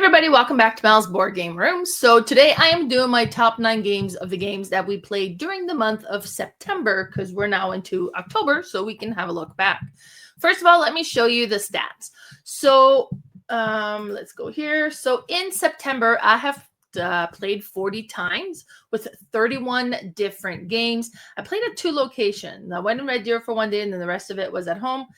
everybody, welcome back to Mel's Board Game Room. So today I am doing my top 9 games of the games that we played during the month of September, because we're now into October, so we can have a look back. First of all, let me show you the stats. So let's go here. So in September, I have played 40 times with 31 different games. I played at 2 locations. I went in Red Deer for one day, and then the rest of it was at home.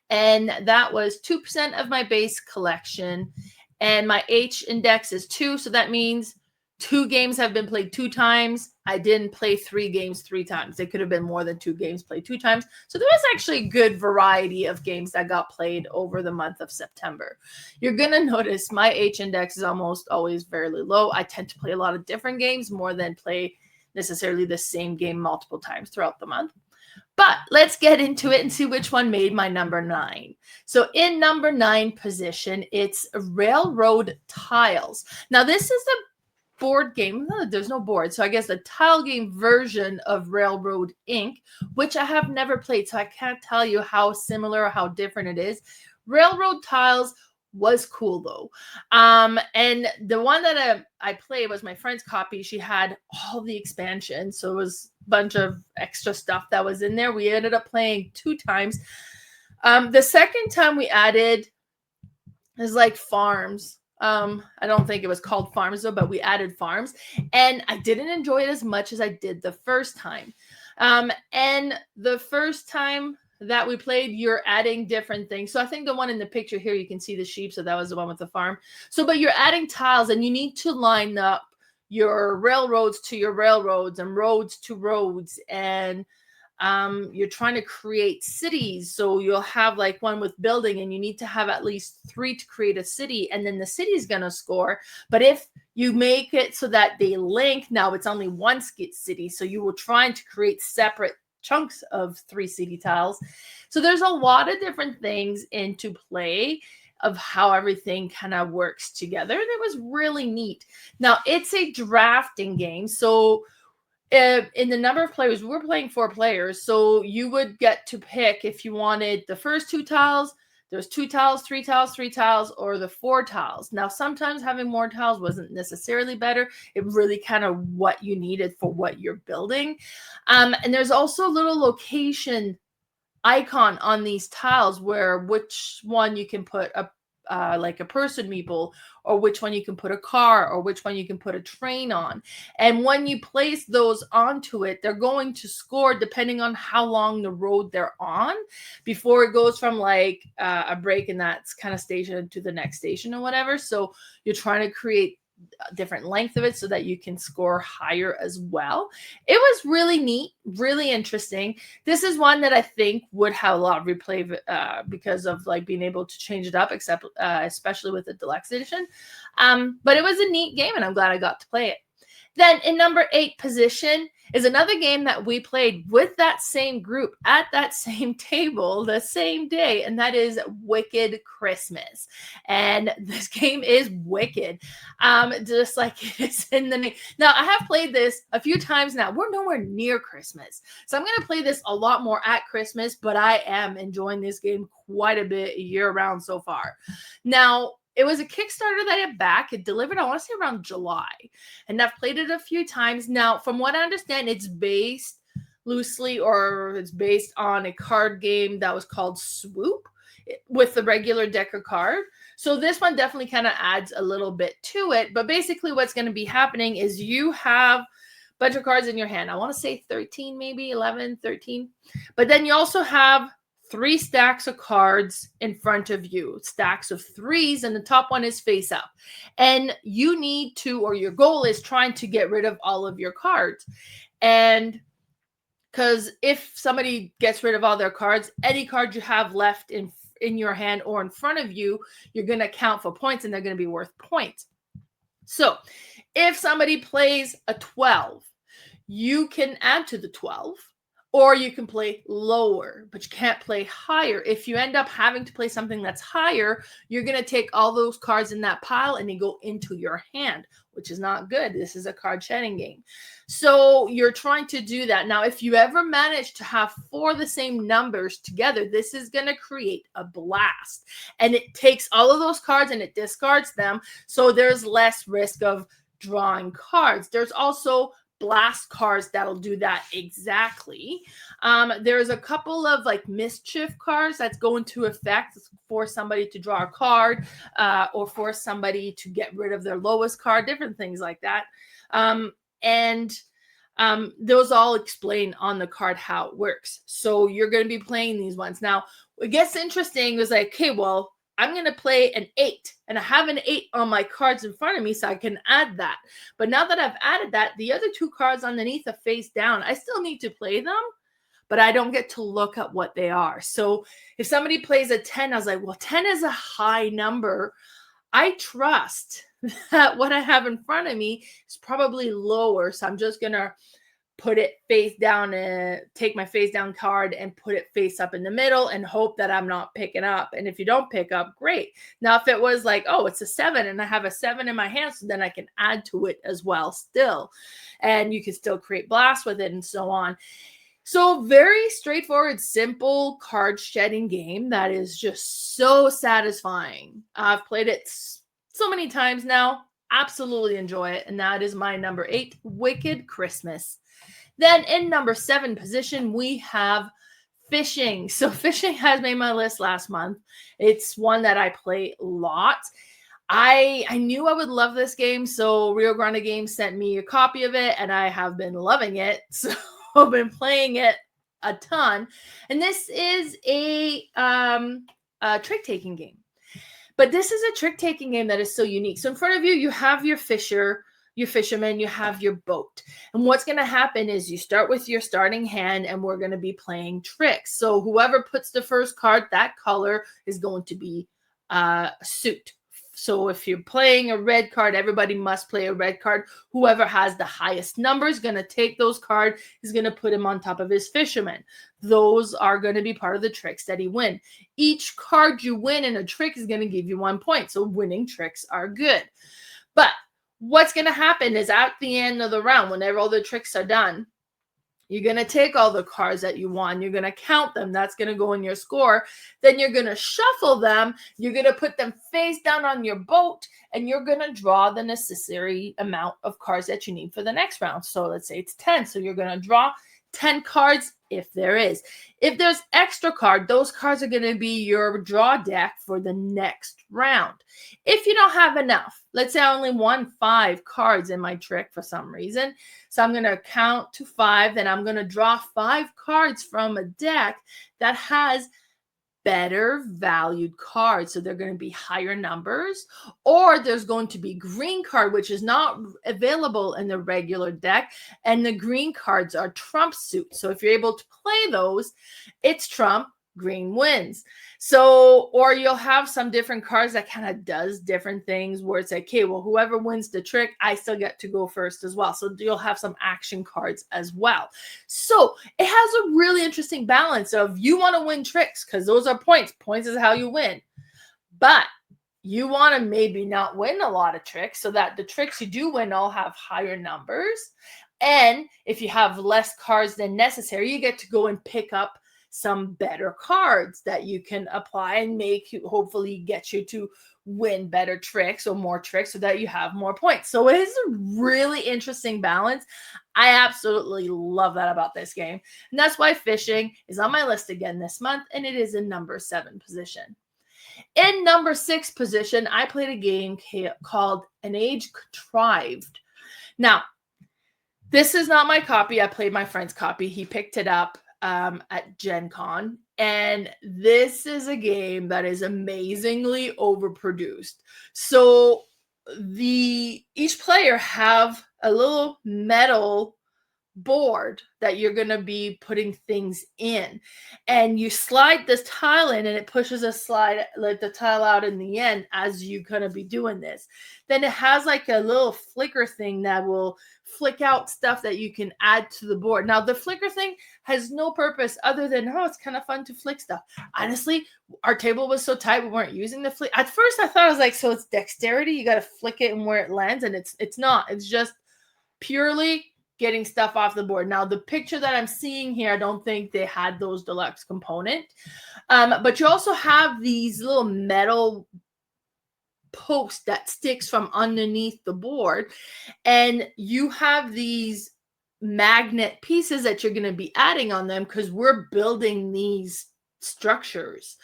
And that was 2% of my base collection. And my H index is 2, so that means 2 games have been played 2 times. I didn't play 3 games 3 times. It could have been more than 2 games played 2 times. So there was actually a good variety of games that got played over the month of September. You're going to notice my H index is almost always fairly low. I tend to play a lot of different games more than play necessarily the same game multiple times throughout the month. But let's get into it and see which one made my number 9. So in number 9 position, it's Railroad Tiles. Now this is a board game. No, there's no board. So I guess the tile game version of Railroad Inc., which I have never played. So I can't tell you how similar or how different it is. Railroad Tiles was cool though. And the one that I played was my friend's copy. She had all the expansions. So it was a bunch of extra stuff that was in there. We ended up playing 2 times. The second time we added is like farms. I don't think it was called farms though, but we added farms. And I didn't enjoy it as much as I did the first time. And the first time that we played, you're adding different things. So I think the one in the picture here, you can see the sheep. So that was the one with the farm. So, but you're adding tiles and you need to line up your railroads to your railroads and roads to roads. And you're trying to create cities. So you'll have like one with building and you need to have at least 3 to create a city. And then the city is going to score. But if you make it so that they link, now it's only one city. So you will try to create separate chunks of 3 city tiles. So there's a lot of different things into play of how everything kind of works together. And it was really neat. Now it's a drafting game. So in the number of players, we're playing 4 players. So you would get to pick if you wanted the first 2 tiles, there's 2 tiles, 3 tiles, 3 tiles, or the 4 tiles. Now, sometimes having more tiles wasn't necessarily better. It really kind of what you needed for what you're building. And there's also a little location icon on these tiles where which one you can put like a person meeple, or which one you can put a car, or which one you can put a train on. And when you place those onto it, they're going to score depending on how long the road they're on before it goes from like a break in that kind of station to the next station or whatever. So you're trying to create a different length of it so that you can score higher as well. It was really neat, really interesting. This is one that I think would have a lot of replay because of like being able to change it up, except especially with the Deluxe edition. But it was a neat game and I'm glad I got to play it. Then in number 8 position is another game that we played with that same group at that same table the same day, and that is Wicked Christmas. And this game is wicked, just like it's in the name. Now, I have played this a few times now. We're nowhere near Christmas, so I'm going to play this a lot more at Christmas, but I am enjoying this game quite a bit year-round so far. Now, it was a Kickstarter that I backed. It delivered, I want to say, around July. And I've played it a few times. Now, from what I understand, it's based loosely, or it's based on a card game that was called Swoop with the regular deck of card. So this one definitely kind of adds a little bit to it. But basically what's going to be happening is you have a bunch of cards in your hand. I want to say 13, maybe 11, 13. But then you also have 3 stacks of cards in front of you, stacks of 3s, and the top one is face up. And you need to, or your goal is trying to get rid of all of your cards. And because if somebody gets rid of all their cards, any card you have left in your hand or in front of you, you're going to count for points and they're going to be worth points. So if somebody plays a 12, you can add to the 12. Or you can play lower, but you can't play higher. If you end up having to play something that's higher, you're going to take all those cards in that pile and they go into your hand, which is not good. This is a card shedding game. So you're trying to do that. Now, if you ever manage to have 4 of the same numbers together, this is going to create a blast. And it takes all of those cards and it discards them. So there's less risk of drawing cards. There's also blast cards that'll do that exactly. There's a couple of like mischief cards that's going to affect for somebody to draw a card or for somebody to get rid of their lowest card, different things like that. Those all explain on the card how it works. So you're going to be playing these ones. Now, what gets interesting is like, okay, well, I'm going to play an 8 and I have an 8 on my cards in front of me, so I can add that. But now that I've added that, the other 2 cards underneath are face down. I still need to play them, but I don't get to look at what they are. So if somebody plays a 10, I was like, well, 10 is a high number. I trust that what I have in front of me is probably lower. So I'm just going to put it face down and take my face down card and put it face up in the middle and hope that I'm not picking up. And if you don't pick up, great. Now, if it was like, oh, it's a 7 and I have a 7 in my hand, so then I can add to it as well still. And you can still create blasts with it and so on. So very straightforward, simple card shedding game that is just so satisfying. I've played it so many times now. Absolutely enjoy it. And that is my number 8, Wicked Christmas. Then in number 7 position, we have Fishing. So Fishing has made my list last month. It's one that I play a lot. I knew I would love this game, so Rio Grande Games sent me a copy of it, and I have been loving it. So I've been playing it a ton. And this is a trick-taking game. But this is a trick-taking game that is so unique. So in front of you, you have your fisherman, you have your boat. And what's going to happen is you start with your starting hand, and we're going to be playing tricks. So whoever puts the first card, that color is going to be a suit. So if you're playing a red card, everybody must play a red card. Whoever has the highest number is going to take those cards, is going to put him on top of his fisherman. Those are going to be part of the tricks that he win. Each card you win in a trick is going to give you 1 point. So winning tricks are good. But what's going to happen is at the end of the round, whenever all the tricks are done, you're going to take all the cards that you won. You're going to count them. That's going to go in your score. Then you're going to shuffle them. You're going to put them face down on your boat, and you're going to draw the necessary amount of cards that you need for the next round. So let's say it's 10. So you're going to draw 10 cards if there is. If there's extra card, those cards are going to be your draw deck for the next round. If you don't have enough, let's say I only won 5 cards in my trick for some reason. So I'm going to count to 5, then I'm going to draw 5 cards from a deck that has better valued cards. So they're going to be higher numbers, or there's going to be green card, which is not available in the regular deck. And the green cards are trump suit. So if you're able to play those, it's trump, green wins. So, or you'll have some different cards that kind of does different things where it's like, okay, well, whoever wins the trick, I still get to go first as well. So you'll have some action cards as well. So it has a really interesting balance of you want to win tricks because those are points. Points is how you win. But you want to maybe not win a lot of tricks so that the tricks you do win all have higher numbers. And if you have less cards than necessary, you get to go and pick up some better cards that you can apply and make you hopefully get you to win better tricks or more tricks so that you have more points. So it is a really interesting balance. I absolutely love that about this game. And that's why Fishing is on my list again this month, and it is in number 7 position. In number 6 position, I played a game called An Age Contrived. Now, this is not my copy. I played my friend's copy. He picked it up at Gen Con, and this is a game that is amazingly overproduced. So each player have a little metal board that you're going to be putting things in, and you slide this tile in and it pushes the tile out in the end as you kind of be doing this. Then it has like a little flicker thing that will flick out stuff that you can add to the board. Now the flicker thing has no purpose other than, oh, it's kind of fun to flick stuff. Honestly, our table was so tight we weren't using the flick. At first I thought, I was like, so it's dexterity, you got to flick it and where it lands, and it's not. It's just purely getting stuff off the board. Now, the picture that I'm seeing here, I don't think they had those deluxe component. But you also have these little metal posts that sticks from underneath the board. And you have these magnet pieces that you're going to be adding on them because we're building these structures.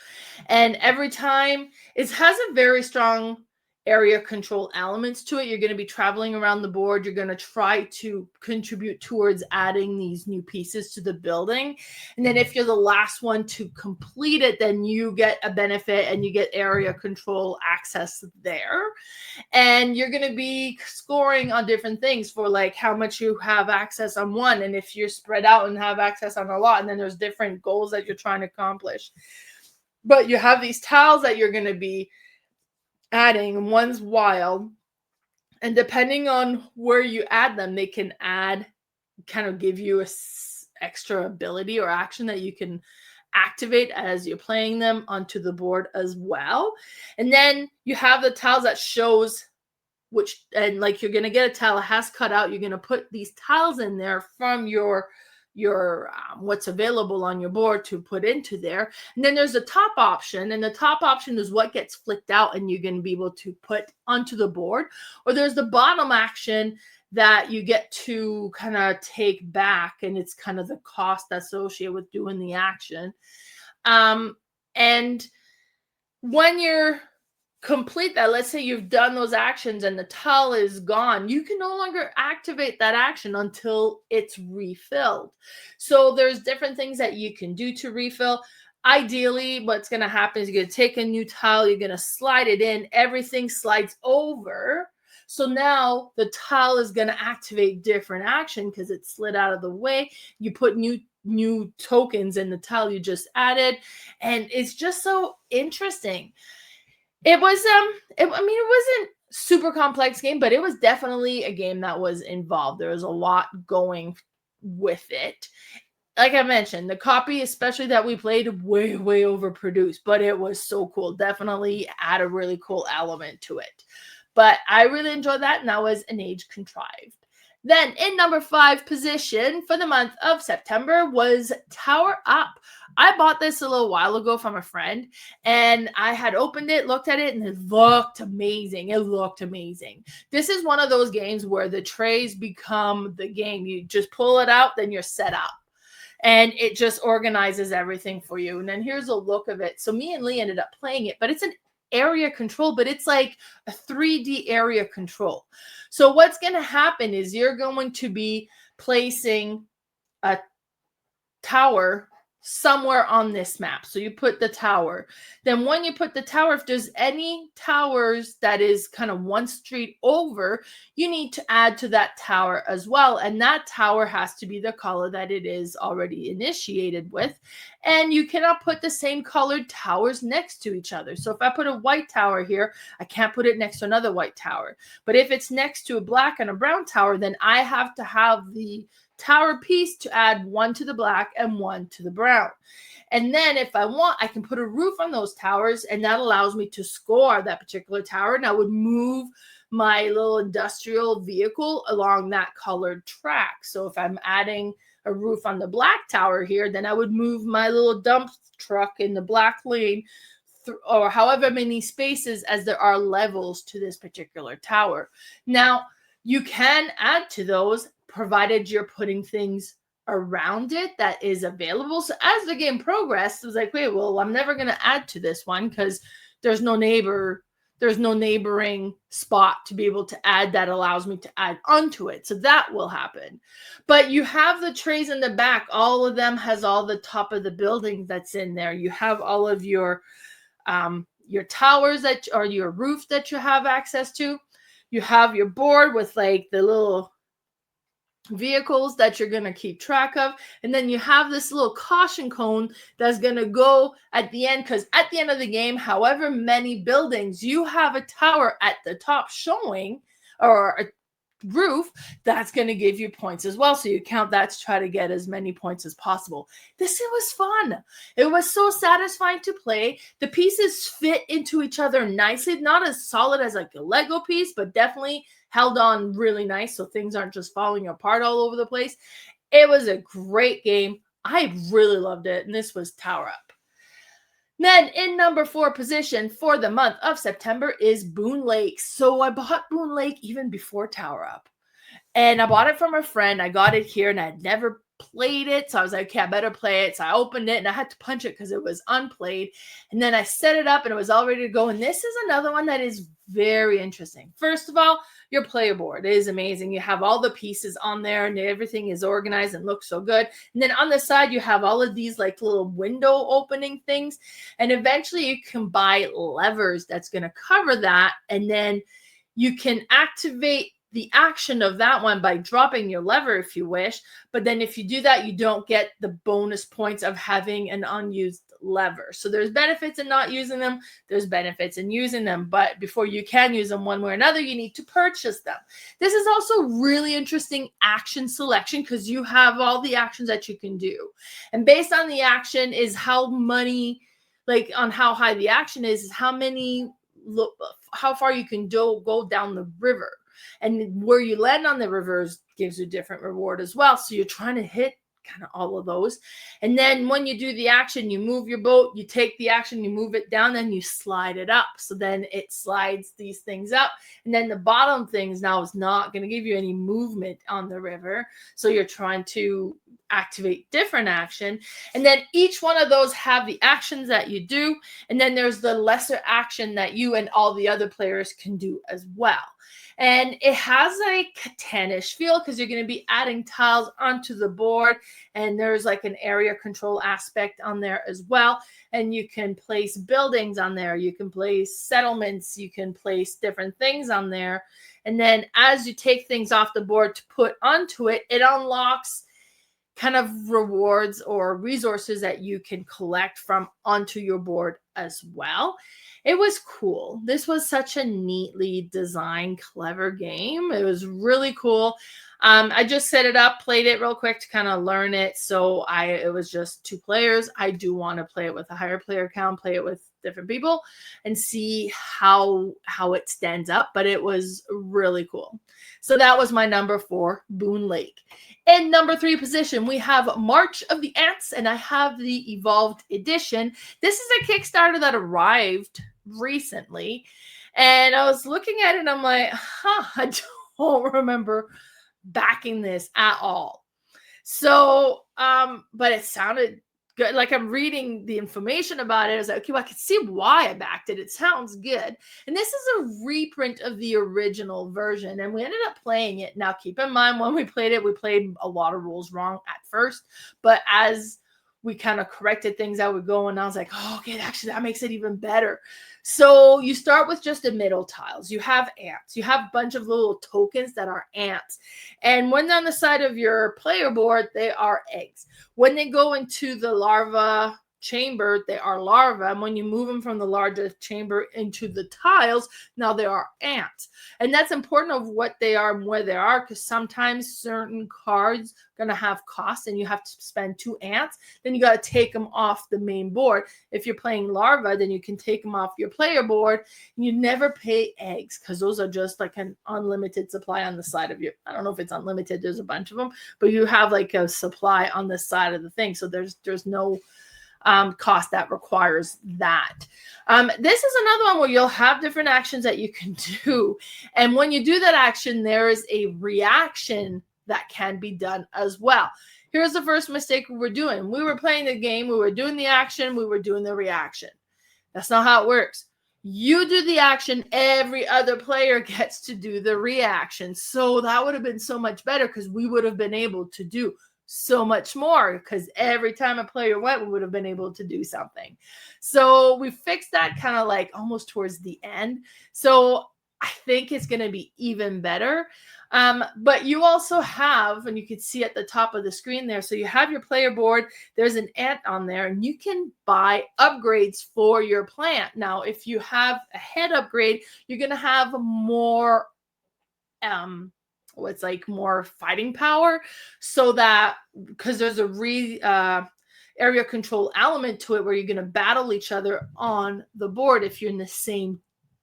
And every time, it has a very strong area control elements to it. You're going to be traveling around the board. You're going to try to contribute towards adding these new pieces to the building. And then if you're the last one to complete it, then you get a benefit and you get area control access there. And you're going to be scoring on different things for like how much you have access on one. And if you're spread out and have access on a lot, and then there's different goals that you're trying to accomplish. But you have these tiles that you're going to be adding. One's wild, and depending on where you add them, they can kind of give you a extra ability or action that you can activate as you're playing them onto the board as well. And then you have the tiles that shows which, and like you're going to get a tile that has cut out. You're going to put these tiles in there from your what's available on your board to put into there. And then there's a top option, and the top option is what gets flicked out and you're going to be able to put onto the board. Or there's the bottom action that you get to kind of take back, and it's kind of the cost associated with doing the action. And when you're complete that, let's say you've done those actions and the tile is gone, you can no longer activate that action until it's refilled. So there's different things that you can do to refill. Ideally, what's going to happen is you're going to take a new tile, you're going to slide it in, everything slides over. So now the tile is going to activate different action because it slid out of the way. You put new tokens in the tile you just added, and it's just so interesting. It was it wasn't super complex game, but it was definitely a game that was involved. There was a lot going with it. Like I mentioned, the copy, especially that we played, way overproduced, but it was so cool. Definitely add a really cool element to it. But I really enjoyed that, and that was an age contrived. Then in number 5 position for the month of September was Tower Up. I bought this a little while ago from a friend, and I had opened it, looked at it, and it looked amazing. This is one of those games where the trays become the game. You just pull it out, then you're set up. And it just organizes everything for you. And then here's a look of it. So me and Lee ended up playing it, but it's an area control, but it's like a 3D area control. So what's going to happen is you're going to be placing a tower somewhere on this map. So you put the tower. Then when you put the tower, if there's any towers that is kind of one street over, you need to add to that tower as well. And that tower has to be the color that it is already initiated with. And you cannot put the same colored towers next to each other. So if I put a white tower here, I can't put it next to another white tower. But if it's next to a black and a brown tower, then I have to have the tower piece to add one to the black and one to the brown. And then if I want, I can put a roof on those towers, and that allows me to score that particular tower. And I would move my little industrial vehicle along that colored track. So if I'm adding a roof on the black tower here, then I would move my little dump truck in the black lane or however many spaces as there are levels to this particular tower. Now, you can add to those provided you're putting things around it that is available. So as the game progressed, it was like, wait, well, I'm never going to add to this one because there's no neighboring spot to be able to add that allows me to add onto it. So that will happen. But you have the trays in the back. All of them has all the top of the building that's in there. You have all of your towers or your roof that you have access to. You have your board with like the little vehicles that you're going to keep track of. And then you have this little caution cone that's going to go at the end, because at the end of the game, however many buildings you have a tower at the top showing, or a roof, that's going to give you points as well. So you count that to try to get as many points as possible. It was fun. It was so satisfying to play. The pieces fit into each other nicely, not as solid as like a Lego piece, but definitely held on really nice, so things aren't just falling apart all over the place. It was a great game. I really loved it, and this was Tower Up. Then in number 4 position for the month of September is Boon Lake. So I bought Boon Lake even before Tower Up. And I bought it from a friend. I got it here and I had never played it. So I was like, okay, I better play it. So I opened it and I had to punch it because it was unplayed. And then I set it up and it was all ready to go. And this is another one that is very interesting. First of all, your player board is amazing. You have all the pieces on there and everything is organized and looks so good. And then on the side, you have all of these like little window opening things. And eventually you can buy levers that's going to cover that. And then you can activate the action of that one by dropping your lever if you wish. But then if you do that, you don't get the bonus points of having an unused lever. So there's benefits in not using them. There's benefits in using them. But before you can use them one way or another, you need to purchase them. This is also really interesting action selection because you have all the actions that you can do. And based on the action is how many, like on how high the action is how far you can go down the river. And where you land on the rivers gives you a different reward as well. So you're trying to hit kind of all of those. And then when you do the action, you move your boat, you take the action, you move it down, then you slide it up. So then it slides these things up. And then the bottom things now is not going to give you any movement on the river. So you're trying to activate different action. And then each one of those have the actions that you do. And then there's the lesser action that you and all the other players can do as well. And it has a Catan-ish feel because you're going to be adding tiles onto the board. And there's like an area control aspect on there as well. And you can place buildings on there. You can place settlements. You can place different things on there. And then as you take things off the board to put onto it, it unlocks kind of rewards or resources that you can collect from onto your board as well. It was cool. This was such a neatly designed, clever game. It was really cool. I just set it up, played it real quick to kind of learn it. So it was just 2 players. I do want to play it with a higher player count, play it with different people and see how it stands up. But it was really cool. So that was my number 4, Boon Lake. In number 3 position, we have March of the Ants, and I have the Evolved Edition. This is a Kickstarter that arrived recently, and I was looking at it and I'm like, I don't remember backing this at all. So, but it sounded good. Like I'm reading the information about it. I was like, okay, well, I can see why I backed it. It sounds good. And this is a reprint of the original version. And we ended up playing it. Now, keep in mind, when we played it, we played a lot of rules wrong at first. But as we kind of corrected things that would go, and I was like, oh, okay, actually, that makes it even better. So you start with just the middle tiles. You have ants. You have a bunch of little tokens that are ants. And when they're on the side of your player board, they are eggs. When they go into the larva chamber, they are larvae. And when you move them from the larger chamber into the tiles, now they are ants. And that's important of what they are and where they are, because sometimes certain cards are going to have costs and you have to spend 2 ants. Then you got to take them off the main board. If you're playing larva, then you can take them off your player board. And you never pay eggs because those are just like an unlimited supply on the side of your, I don't know if it's unlimited, there's a bunch of them, but you have like a supply on the side of the thing. So there's no cost that requires that. This is another one where you'll have different actions that you can do. And when you do that action, there is a reaction that can be done as well. Here's the first mistake we were doing. We were playing the game. We were doing the action. We were doing the reaction. That's not how it works. You do the action. Every other player gets to do the reaction. So that would have been so much better because we would have been able to do so much more, because every time a player went, we would have been able to do something. So we fixed that kind of like almost towards the end. So I think it's going to be even better. But you also have, and you can see at the top of the screen there, so you have your player board, there's an ant on there, and you can buy upgrades for your plant. Now, if you have a head upgrade, you're going to have more, what's like more fighting power, so that, because there's a area control element to it where you're going to battle each other on the board if you're in the same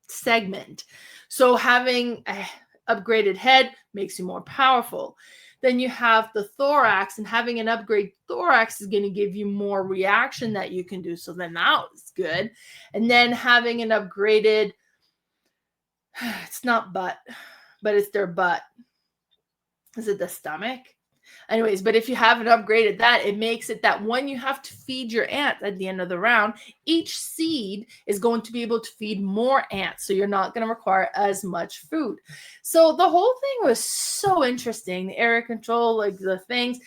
segment. So having a upgraded head makes you more powerful. Then you have the thorax, and having an upgrade thorax is going to give you more reaction that you can do. So then that is good. And then having an upgraded, it's not butt, but it's their butt. Is it the stomach? Anyways, but if you haven't upgraded that, it makes it that when you have to feed your ants at the end of the round, each seed is going to be able to feed more ants. So you're not going to require as much food. So the whole thing was so interesting. The area control, like the things,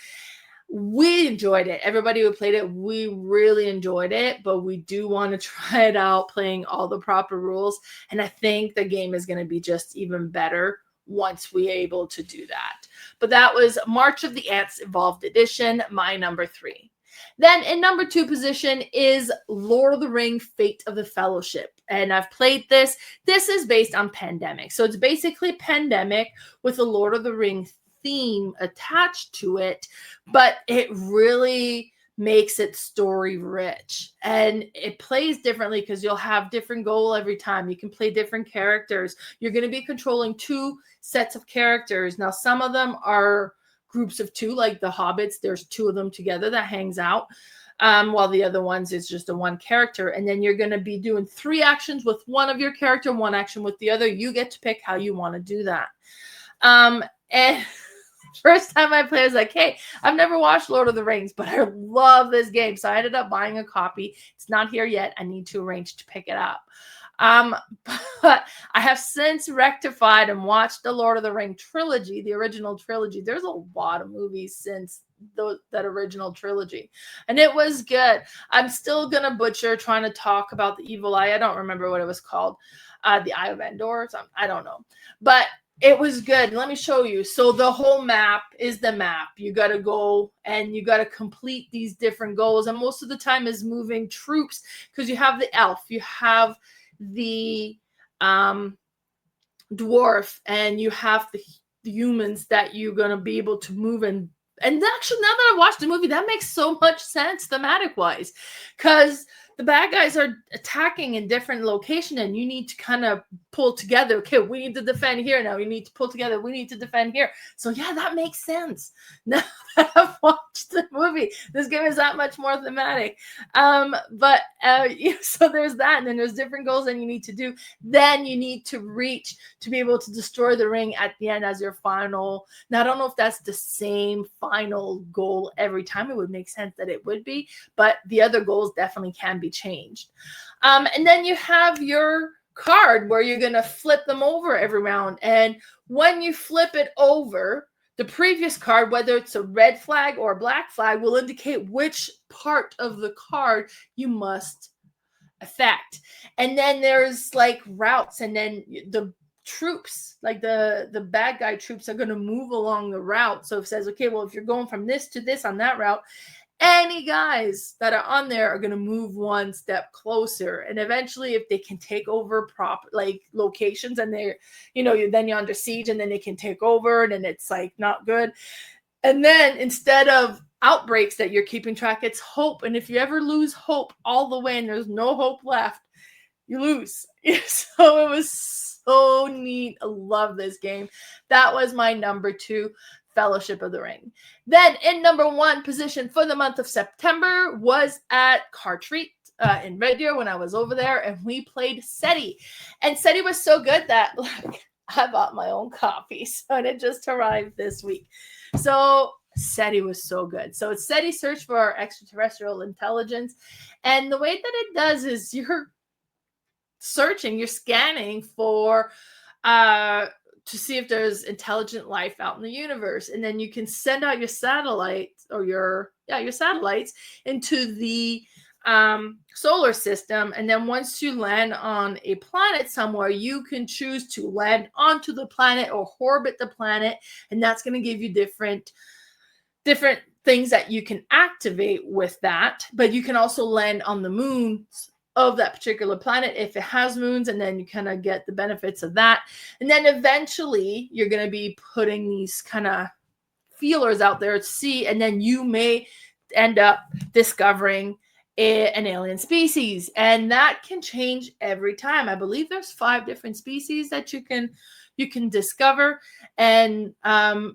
we enjoyed it. Everybody who played it, we really enjoyed it, but we do want to try it out playing all the proper rules. And I think the game is going to be just even better once we're able to do that. But that was March of the Ants Evolved Edition, my number 3. Then in number 2 position is Lord of the Ring Fate of the Fellowship. And I've played this. This is based on Pandemic. So it's basically Pandemic with a Lord of the Ring theme attached to it, but it really makes it story rich, and it plays differently because you'll have different goal every time. You can play different characters. You're going to be controlling 2 sets of characters. Now, some of them are groups of 2, like the hobbits. There's 2 of them together that hangs out, while the other ones is just a 1 character. And then you're going to be doing 3 actions with one of your character, 1 action with the other. You get to pick how you want to do that. And first time I played, I was like, hey, I've never watched Lord of the Rings, but I love this game. So I ended up buying a copy. It's not here yet. I need to arrange to pick it up. But I have since rectified and watched the Lord of the Ring trilogy, the original trilogy. There's a lot of movies since that original trilogy, and it was good. I'm still going to butcher trying to talk about the evil eye. I don't remember what it was called. The Eye of Endor or something. I don't know. But it was good. Let me show you. So the whole map is the map. You got to go and you got to complete these different goals. And most of the time is moving troops, because you have the elf, you have the dwarf, and you have the humans that you're going to be able to move. And actually, now that I watched the movie, that makes so much sense thematic wise, because the bad guys are attacking in different locations, and you need to kind of pull together. Okay, we need to defend here. Now we need to pull together. We need to defend here. So yeah, that makes sense. Now that I've watched the movie, this game is that much more thematic. So there's that, and then there's different goals that you need to do. Then you need to reach to be able to destroy the ring at the end as your final. Now I don't know if that's the same final goal every time. It would make sense that it would be, but the other goals definitely can be changed. And then you have your card where you're going to flip them over every round. And when you flip it over, the previous card, whether it's a red flag or a black flag, will indicate which part of the card you must affect. And then there's like routes, and then the troops, like the bad guy troops, are going to move along the route. So it says, okay, well, if you're going from this to this on that route, any guys that are on there are going to move 1 step closer. And eventually, if they can take over locations, and they're, then you're under siege, and then they can take over, and then it's like not good. And then instead of outbreaks that you're keeping track, it's hope. And if you ever lose hope all the way and there's no hope left, you lose. So it was so neat. I love this game. That was my number 2. Fellowship of the Ring. Then in number 1 position for the month of September was at Car Treat in Red Deer when I was over there, and we played SETI. And SETI was so good that I bought my own copy, so it just arrived this week. So SETI was so good. So it's SETI Search for Extraterrestrial Intelligence, and the way that it does is you're searching, you're scanning for to see if there's intelligent life out in the universe. And then you can send out your satellites, or your satellites into the solar system, and then once you land on a planet somewhere, you can choose to land onto the planet or orbit the planet, and that's going to give you different things that you can activate with that. But you can also land on the moons of that particular planet if it has moons, and then you kind of get the benefits of that. And then eventually you're going to be putting these kind of feelers out there to see, and then you may end up discovering an alien species, and that can change every time. I believe there's 5 different species that you can discover, and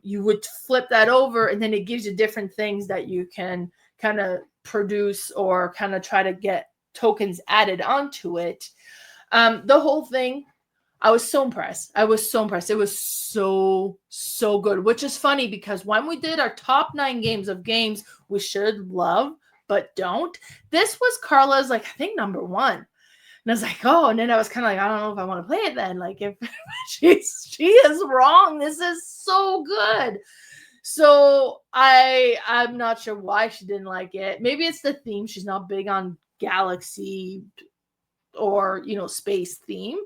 you would flip that over, and then it gives you different things that you can kind of produce or kind of try to get tokens added onto it. The whole thing, I was so impressed. It was so good, which is funny because when we did our top 9 games of games we should love but don't, this was Carla's, like, I think number 1. And I was like, oh, and then I was kind of like, I don't know if I want to play it then. Like, if she is wrong, this is so good. So I'm not sure why she didn't like it. Maybe it's the theme. She's not big on galaxy or, space theme.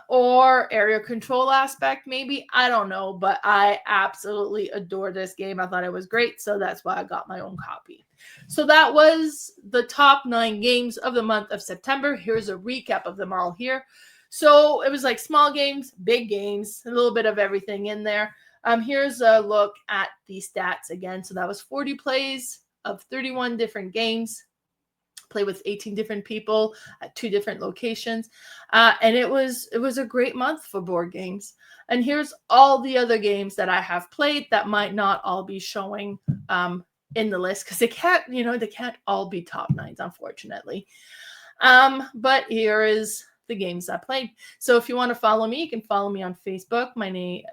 Or area control aspect, maybe. I don't know, but I absolutely adore this game. I thought it was great, so that's why I got my own copy. So that was the top 9 games of the month of September. Here's a recap of them all here. So it was like small games, big games, a little bit of everything in there. Here's a look at the stats again. So that was 40 plays of 31 different games. Play with 18 different people at 2 different locations, and it was a great month for board games. And here's all the other games that I have played that might not all be showing in the list because they can't all be top 9s, unfortunately. But here is the games I played. So if you want to follow me, you can follow me on Facebook. My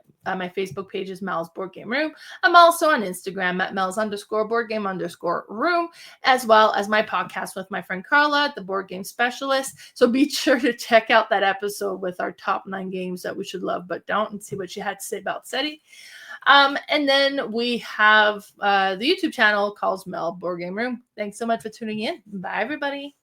Facebook page is Mel's Board Game Room. I'm also on Instagram at Mel's_boardgame_room, as well as my podcast with my friend Carla, the Board Game Specialist. So be sure to check out that episode with our top 9 games that we should love but don't, and see what she had to say about SETI. And then we have the YouTube channel called Mel Board Game Room. Thanks so much for tuning in. Bye, everybody.